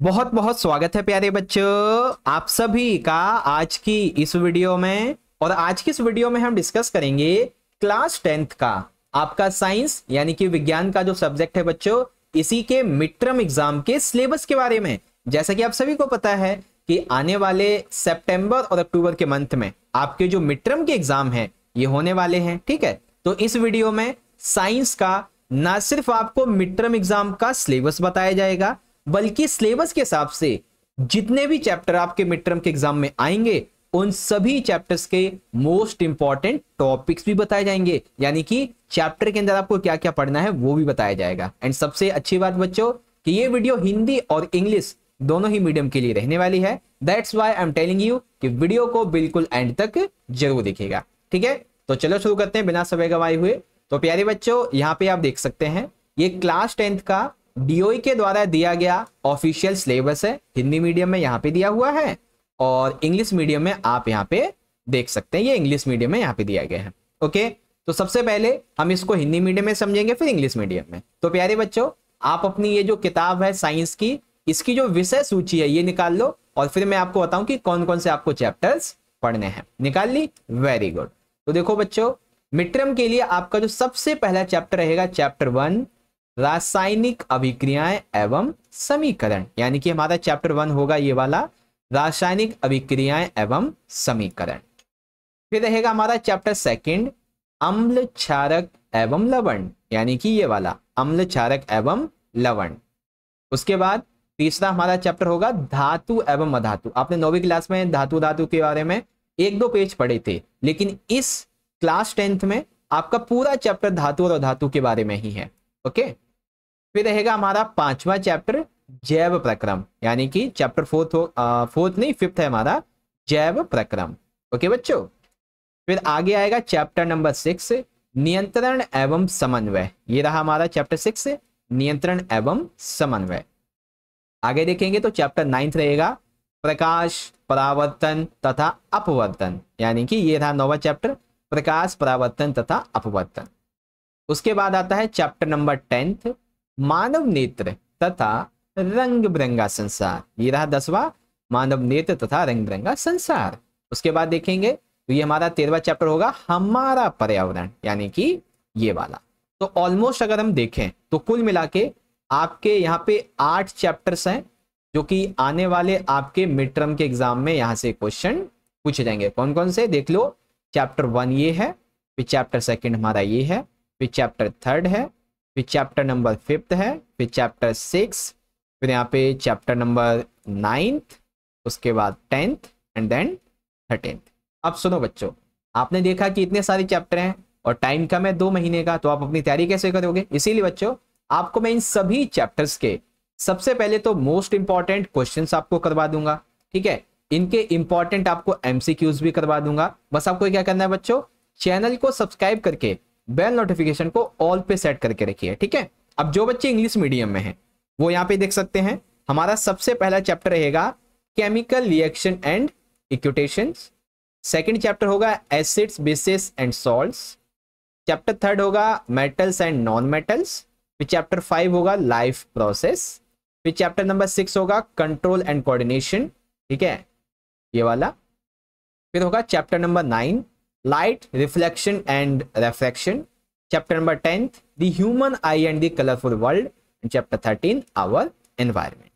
बहुत बहुत स्वागत है प्यारे बच्चों आप सभी का आज की इस वीडियो में। और आज की इस वीडियो में हम डिस्कस करेंगे क्लास 10th का आपका साइंस यानी कि विज्ञान का जो सब्जेक्ट है बच्चों, इसी के मिड टर्म एग्जाम के सिलेबस के बारे में। जैसा कि आप सभी को पता है कि आने वाले सितंबर और अक्टूबर के मंथ में आपके जो मिड टर्म के एग्जाम है ये होने वाले हैं। ठीक है, तो इस वीडियो में साइंस का ना सिर्फ आपको मिड टर्म एग्जाम का सिलेबस बताया जाएगा, बल्कि सिलेबस के हिसाब से जितने भी चैप्टर आपके मिड टर्म के एग्जाम में आएंगे उन सभी चैप्टर्स के मोस्ट इंपॉर्टेंट टॉपिक्स भी बताए जाएंगे, यानी कि चैप्टर के अंदर आपको क्या क्या पढ़ना है वो भी बताया जाएगा। एंड सबसे अच्छी बात बच्चों कि ये वीडियो हिंदी और इंग्लिश दोनों ही मीडियम के लिए रहने वाली है। That's why I am telling you कि वीडियो को बिल्कुल एंड तक जरूर देखिएगा। ठीक है, तो चलो शुरू करते हैं बिना समय गवाए हुए। तो प्यारे बच्चों यहाँ पे आप देख सकते हैं ये क्लास 10th का डीओई के द्वारा दिया गया ऑफिशियल सिलेबस है। हिंदी मीडियम में यहाँ पे दिया हुआ है और इंग्लिश मीडियम में आप यहाँ पे देख सकते हैं, ये इंग्लिश मीडियम में यहाँ पे दिया गया है। ओके, तो सबसे पहले हम इसको हिंदी मीडियम में समझेंगे फिर इंग्लिश मीडियम में। तो प्यारे बच्चों आप अपनी ये जो किताब है साइंस की, इसकी जो विषय सूची है ये निकाल लो और फिर मैं आपको बताऊं कि कौन कौन से आपको चैप्टर्स पढ़ने हैं। निकाल ली? Very good. तो देखो बच्चों मिड टर्म के लिए आपका जो सबसे पहला चैप्टर रहेगा चैप्टर 1 रासायनिक अभिक्रियाएं एवं समीकरण, यानी कि हमारा चैप्टर 1 होगा ये वाला रासायनिक अभिक्रियाएं एवं समीकरण। फिर रहेगा हमारा चैप्टर 2 अम्ल क्षारक एवं लवण, यानी कि ये वाला अम्ल क्षारक एवं लवण। उसके बाद तीसरा हमारा चैप्टर होगा धातु एवं अधातु। आपने 9वीं क्लास में धातु धातु के बारे में 1-2 पेज पढ़े थे, लेकिन इस क्लास 10th में आपका पूरा चैप्टर धातु और अधातु के बारे में ही है। ओके, फिर रहेगा हमारा 5वां चैप्टर जैव प्रक्रम, यानी कि चैप्टर 5th है हमारा जैव प्रक्रम। ओके बच्चों, फिर आगे आएगा चैप्टर नंबर 6 नियंत्रण एवं समन्वय। ये रहा हमारा चैप्टर 6 नियंत्रण एवं समन्वय। आगे देखेंगे तो चैप्टर 9 रहेगा प्रकाश परावर्तन तथा अपवर्तन, यानी कि ये रहा 9वां चैप्टर प्रकाश परावर्तन तथा अपवर्तन। उसके बाद आता है चैप्टर नंबर 10 मानव नेत्र तथा रंग बिरंगा संसार। ये रहा 10वां मानव नेत्र तथा रंग बिरंगा संसार। उसके बाद देखेंगे तो ये हमारा 13वां चैप्टर होगा हमारा पर्यावरण, यानी कि ये वाला। तो ऑलमोस्ट अगर हम देखें तो कुल मिला के आपके यहाँ पे 8 चैप्टर्स हैं जो कि आने वाले आपके मिड टर्म के एग्जाम में यहाँ से क्वेश्चन पूछे जाएंगे। कौन कौन से देख लो, चैप्टर 1 ये है, फिर चैप्टर 2 हमारा ये है, फिर चैप्टर 3 है, फिर चैप्टर नंबर 5 है, फिर चैप्टर 6, फिर यहाँ पे चैप्टर नंबर 9th, उसके बाद 10th एंड देन 13th। अब सुनो बच्चों, आपने देखा कि इतने सारे चैप्टर हैं और टाइम कम है 2 महीने का, तो आप अपनी तैयारी कैसे करोगे? इसीलिए बच्चों आपको मैं इन सभी चैप्टर्स के सबसे पहले तो मोस्ट इंपॉर्टेंट क्वेश्चंस आपको करवा दूंगा। ठीक है, इनके इंपॉर्टेंट आपको एमसीक्यूज भी करवा दूंगा। बस आपको क्या करना है बच्चों, चैनल को सब्सक्राइब करके बेल नोटिफिकेशन को ऑल पे सेट करके रखिए। ठीक है, अब जो बच्चे इंग्लिश मीडियम में हैं वो यहाँ पे देख सकते हैं हमारा सबसे पहला चैप्टर रहेगा chemical reaction and equations. Second chapter होगा acids bases and salts. Chapter 3 होगा मेटल्स एंड नॉन मेटल्स। फिर चैप्टर 5 होगा लाइफ प्रोसेस। फिर चैप्टर नंबर 6 होगा कंट्रोल एंड कोऑर्डिनेशन। ठीक है, ये वाला। फिर होगा chapter number 9 light reflection and refraction. Chapter number 10 the human eye and the colourful world. And chapter 13 our environment.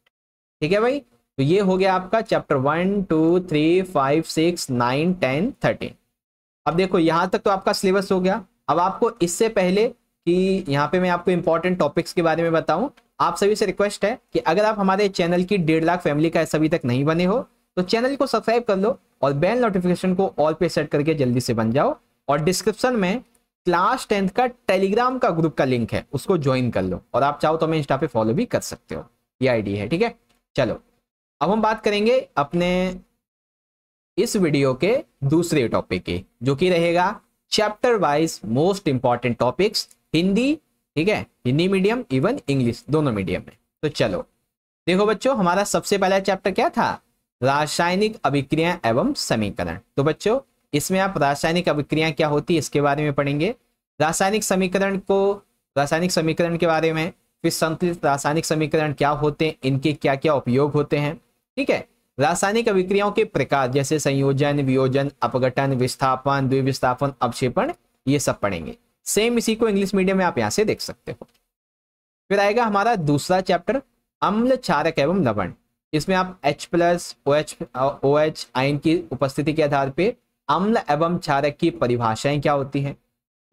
ठीक है भाई, तो ये हो गया आपका चैप्टर 1 2 3 5 6 9 10 13। अब देखो यहां तक तो आपका सिलेबस हो गया। अब आपको इससे पहले कि यहाँ पे मैं आपको इंपॉर्टेंट टॉपिक्स के बारे में बताऊं, आप सभी से रिक्वेस्ट है कि अगर आप हमारे चैनल की 1.5 लाख फैमिली का अभी तक नहीं बने हो तो चैनल को सब्सक्राइब कर लो और बेल नोटिफिकेशन को ऑल पे सेट करके जल्दी से बन जाओ। और डिस्क्रिप्शन में क्लास 10th का टेलीग्राम का ग्रुप का लिंक है, उसको ज्वाइन कर लो। और आप चाहो तो मैं इंस्टा पे फॉलो भी कर सकते हो, ये आईडी है। ठीक है, चलो अब हम बात करेंगे अपने इस वीडियो के दूसरे टॉपिक की, जो कि रहेगा chapter wise most important topics Hindi. ठीक है, हिंदी मीडियम इवन इंग्लिश दोनों मीडियम में। तो चलो देखो बच्चों हमारा सबसे पहला चैप्टर क्या था, रासायनिक अभिक्रिया एवं समीकरण। तो बच्चों इसमें आप रासायनिक अभिक्रिया क्या होती है इसके बारे में पढ़ेंगे, रासायनिक समीकरण के बारे में, फिर संतुलित रासायनिक समीकरण क्या होते हैं, इनके क्या क्या उपयोग होते हैं, ठीक है। रासायनिक अभिक्रियाओं के प्रकार जैसे संयोजन, वियोजन, अपघटन, विस्थापन, द्विविस्थापन, अपक्षेपण, ये सब पढ़ेंगे। सेम इसी को इंग्लिश मीडियम में आप यहां से देख सकते हो। फिर आएगा हमारा दूसरा चैप्टर अम्ल, क्षारक एवं लवण। इसमें आप H+, OH आयन की उपस्थिति के आधार पे अम्ल एवं क्षारक की परिभाषाएं क्या होती हैं,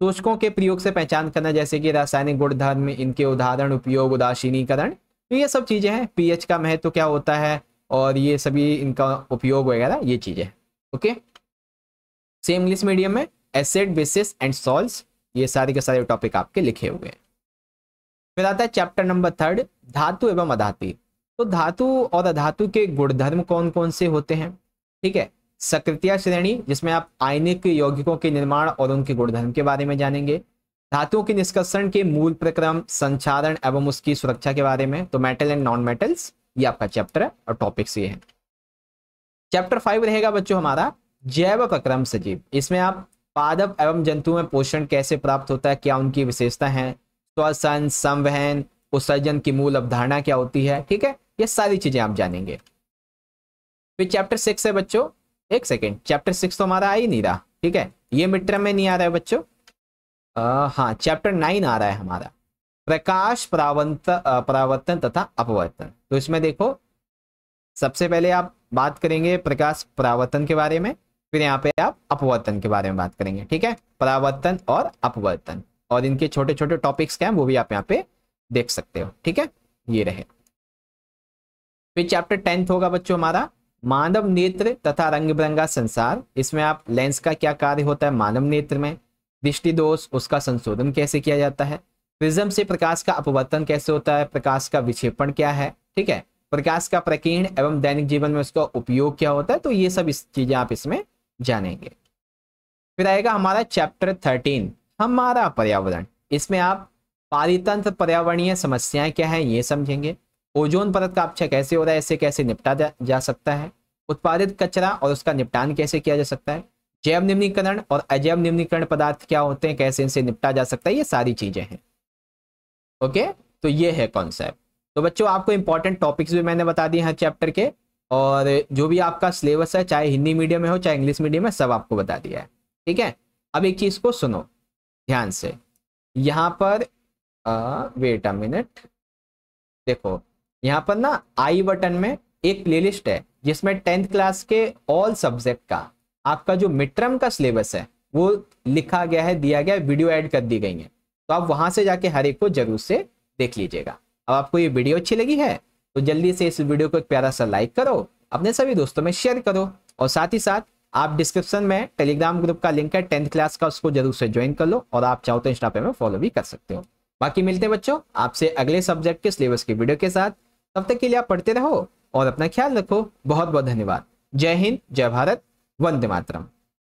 सूचकों के प्रयोग से पहचान करना, जैसे कि रासायनिक गुणधर्म, इनके उदाहरण, उपयोग, उदासीनीकरण, तो ये सब चीजें हैं। पीएच का महत्व क्या होता है और ये सभी इनका उपयोग वगैरह, ये चीजें हैं। ओके, सेम इंग्लिश मीडियम में एसिड, बेसिस एंड सॉल्ट्स, ये सारे के सारे टॉपिक आपके लिखे हुए हैं। फिर आता है चैप्टर नंबर 3 धातु एवं अधातु। तो धातु और अधातु के गुणधर्म कौन कौन से होते हैं, ठीक है। सक्रिय श्रेणी, जिसमें आप आयनिक यौगिकों के निर्माण और उनके गुणधर्म के बारे में जानेंगे। धातुओं के निष्कर्षण के मूल प्रक्रम, संचारण एवं उसकी सुरक्षा के बारे में। तो मेटल एंड नॉन मेटल्स, ये आपका चैप्टर है और टॉपिक्स ये है। चैप्टर 5 रहेगा बच्चों हमारा जैव प्रक्रम सजीव। इसमें आप पादप एवं जंतु में पोषण कैसे प्राप्त होता है, क्या उनकी विशेषता है, श्वसन, संवहन, उत्सर्जन की मूल अवधारणा क्या होती है, ठीक है, ये सारी चीजें आप जानेंगे। फिर चैप्टर 6 है बच्चों, एक सेकेंड, चैप्टर 6 तो हमारा आ ही नहीं रहा, ठीक है, ये मिड टर्म में नहीं आ रहा है बच्चों। हाँ, चैप्टर 9 आ रहा है हमारा प्रकाश परावर्तन तथा अपवर्तन। तो इसमें देखो, सबसे पहले आप बात करेंगे प्रकाश परावर्तन के बारे में, फिर यहाँ पे आप अपवर्तन के बारे में बात करेंगे, ठीक है, परावर्तन और अपवर्तन, और इनके छोटे छोटे टॉपिक्स क्या हैं वो भी आप यहाँ पे देख सकते हो, ठीक है, ये रहे। फिर चैप्टर 10 होगा बच्चों हमारा मानव नेत्र तथा रंग बिरंगा संसार। इसमें आप लेंस का क्या कार्य होता है मानव नेत्र में, दृष्टि दोष, उसका संशोधन कैसे किया जाता है, प्रिज्म से प्रकाश का अपवर्तन कैसे होता है, प्रकाश का विक्षेपण क्या है, ठीक है, प्रकाश का प्रकीर्ण एवं दैनिक जीवन में उसका उपयोग क्या होता है। तो ये सब चीजें आप इसमें जानेंगे। फिर आएगा हमारा चैप्टर 13 हमारा पर्यावरण। इसमें आप पारितंत्र, पर्यावरणीय समस्याएं क्या है ये समझेंगे। ओजोन परत का अपक्षय कैसे हो रहा है, इससे कैसे निपटा जा सकता है, उत्पादित कचरा और उसका निपटान कैसे किया जा सकता है, जैव निम्नीकरण और अजैव निम्नीकरण पदार्थ क्या होते हैं, कैसे इनसे निपटा जा सकता है, ये सारी चीजें हैं। ओके, तो ये है कॉन्सेप्ट। तो बच्चों आपको इंपॉर्टेंट टॉपिक्स भी मैंने बता दिए हर चैप्टर के, और जो भी आपका सिलेबस है चाहे हिंदी मीडियम में हो चाहे इंग्लिश मीडियम में, सब आपको बता दिया है, ठीक है। अब एक चीज को सुनो ध्यान से, यहाँ पर वेट अ मिनट, देखो यहाँ पर ना आई बटन में एक प्लेलिस्ट है जिसमें 10th क्लास के ऑल सब्जेक्ट का आपका जो मिड टर्म का सिलेबस है वो लिखा गया है, दिया गया है, वीडियो ऐड कर दी गई है। तो आप वहां से जाके हर एक को जरूर से देख लीजिएगा। अब आपको ये वीडियो अच्छी लगी है तो जल्दी से इस वीडियो को एक प्यारा सा लाइक करो, अपने सभी दोस्तों में शेयर करो, और साथ ही साथ आप डिस्क्रिप्शन में टेलीग्राम ग्रुप का लिंक है 10th क्लास का, उसको जरूर से ज्वाइन कर लो, और आप चाहो तो इंस्टा पे में फॉलो भी कर सकते हो। बाकी मिलते हैं बच्चों आपसे अगले सब्जेक्ट के सिलेबस की वीडियो के साथ। तब तक के लिए आप पढ़ते रहो और अपना ख्याल रखो। बहुत बहुत धन्यवाद। जय हिंद, जय भारत, वंदे मातरम।